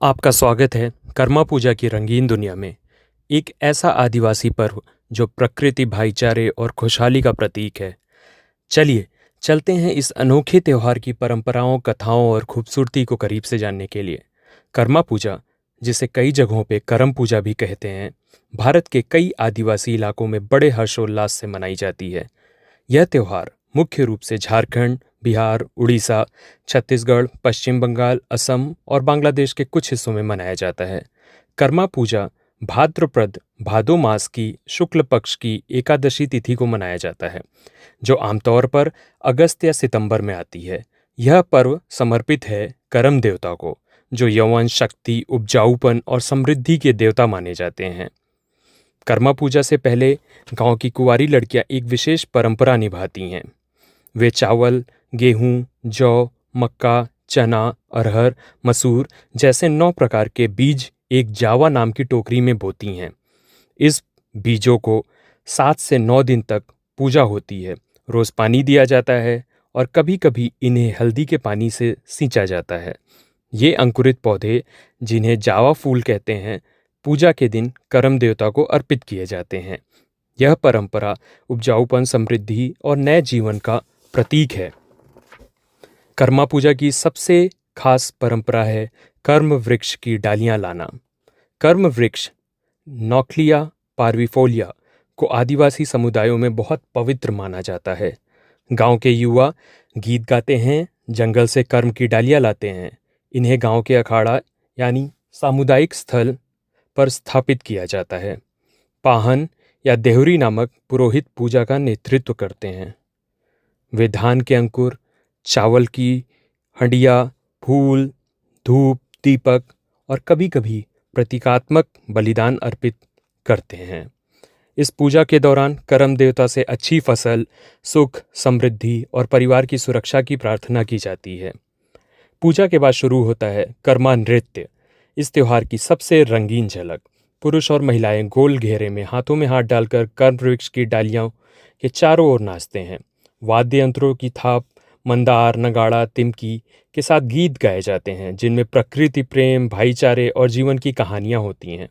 आपका स्वागत है कर्मा पूजा की रंगीन दुनिया में। एक ऐसा आदिवासी पर्व जो प्रकृति, भाईचारे और खुशहाली का प्रतीक है। चलिए चलते हैं इस अनोखे त्योहार की परंपराओं, कथाओं और खूबसूरती को करीब से जानने के लिए। कर्मा पूजा, जिसे कई जगहों पे करम पूजा भी कहते हैं, भारत के कई आदिवासी इलाकों में बड़े हर्षोल्लास से मनाई जाती है। यह त्योहार मुख्य रूप से झारखंड, बिहार, उड़ीसा, छत्तीसगढ़, पश्चिम बंगाल, असम और बांग्लादेश के कुछ हिस्सों में मनाया जाता है। कर्मा पूजा भाद्रपद भादो मास की शुक्ल पक्ष की एकादशी तिथि को मनाया जाता है, जो आमतौर पर अगस्त या सितंबर में आती है। यह पर्व समर्पित है करम देवता को, जो यौवन, शक्ति, उपजाऊपन और समृद्धि के देवता माने जाते हैं। कर्मा पूजा से पहले गांव की कुंवारी लड़कियां एक विशेष परंपरा निभाती हैं। वे चावल, गेहूं, जौ, मक्का, चना, अरहर, मसूर जैसे 9 प्रकार के बीज एक जावा नाम की टोकरी में बोती हैं। इस बीजों को 7 से 9 दिन तक पूजा होती है। रोज पानी दिया जाता है और कभी-कभी इन्हें हल्दी के पानी से सींचा जाता है। ये अंकुरित पौधे, जिन्हें जावा फूल कहते हैं, पूजा के दिन करम देवता को अर्पित किए जाते हैं। यह परंपरा उपजाऊपन, समृद्धि और नए जीवन का प्रतीक है। कर्मा पूजा की सबसे खास परंपरा है कर्म वृक्ष की डालियां लाना। कर्म वृक्ष नौक्लिया पार्विफोलिया को आदिवासी समुदायों में बहुत पवित्र माना जाता है। गांव के युवा गीत गाते हैं, जंगल से कर्म की डालियां लाते हैं। इन्हें गांव के अखाड़ा यानी सामुदायिक स्थल पर स्थापित किया जाता है। पाहन या देहुरी नामक पुरोहित पूजा का नेतृत्व करते हैं। वे धान के अंकुर, चावल की हंडिया, फूल, धूप, दीपक और कभी-कभी प्रतीकात्मक बलिदान अर्पित करते हैं। इस पूजा के दौरान करम देवता से अच्छी फसल, सुख, समृद्धि और परिवार की सुरक्षा की प्रार्थना की जाती है। पूजा के बाद शुरू होता है कर्मा नृत्य, इस त्योहार की सबसे रंगीन झलक। पुरुष और महिलाएं गोल घेरे में हाथों में हाथ डालकर कर्म वृक्ष की डालियों के चारों ओर नाचते हैं। वाद्य यंत्रों की थाप, मंदार, नगाड़ा, तिमकी के साथ गीत गाए जाते हैं, जिनमें प्रकृति, प्रेम, भाईचारे और जीवन की कहानियां होती हैं।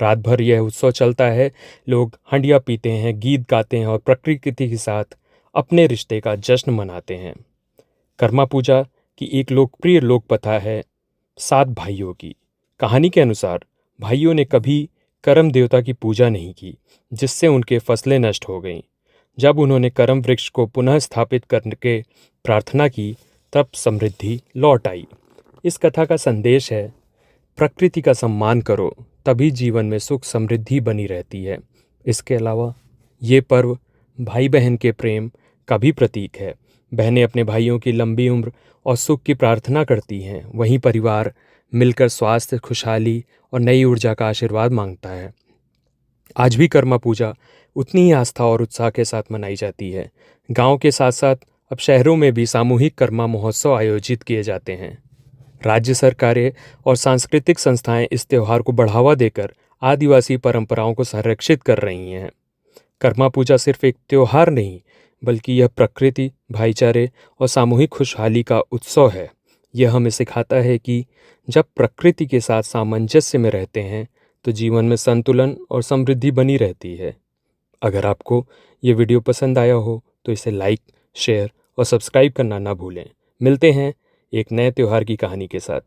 रात भर यह उत्सव चलता है। लोग हंडिया पीते हैं, गीत गाते हैं और प्रकृति के साथ अपने रिश्ते का जश्न मनाते हैं। कर्मा पूजा की एक लोकप्रिय लोक कथा है 7 भाइयों की। कहानी के अनुसार भाइयों ने कभी करम देवता की पूजा नहीं की, जिससे उनके फसलें नष्ट हो गईं। जब उन्होंने करम वृक्ष को पुनः स्थापित करके प्रार्थना की, तब समृद्धि लौट आई। इस कथा का संदेश है, प्रकृति का सम्मान करो, तभी जीवन में सुख समृद्धि बनी रहती है। इसके अलावा ये पर्व भाई बहन के प्रेम का भी प्रतीक है। बहनें अपने भाइयों की लंबी उम्र और सुख की प्रार्थना करती हैं, वहीं परिवार मिलकर स्वास्थ्य, खुशहाली और नई ऊर्जा का आशीर्वाद मांगता है। आज भी कर्मा पूजा उतनी ही आस्था और उत्साह के साथ मनाई जाती है। गांव के साथ साथ अब शहरों में भी सामूहिक कर्मा महोत्सव आयोजित किए जाते हैं। राज्य सरकारें और सांस्कृतिक संस्थाएं इस त्योहार को बढ़ावा देकर आदिवासी परंपराओं को संरक्षित कर रही हैं। कर्मा पूजा सिर्फ एक त्योहार नहीं, बल्कि यह प्रकृति, भाईचारे और सामूहिक खुशहाली का उत्सव है। यह हमें सिखाता है कि जब प्रकृति के साथ सामंजस्य में रहते हैं, तो जीवन में संतुलन और समृद्धि बनी रहती है। अगर आपको ये वीडियो पसंद आया हो तो इसे लाइक, शेयर और सब्सक्राइब करना ना भूलें। मिलते हैं एक नए त्योहार की कहानी के साथ।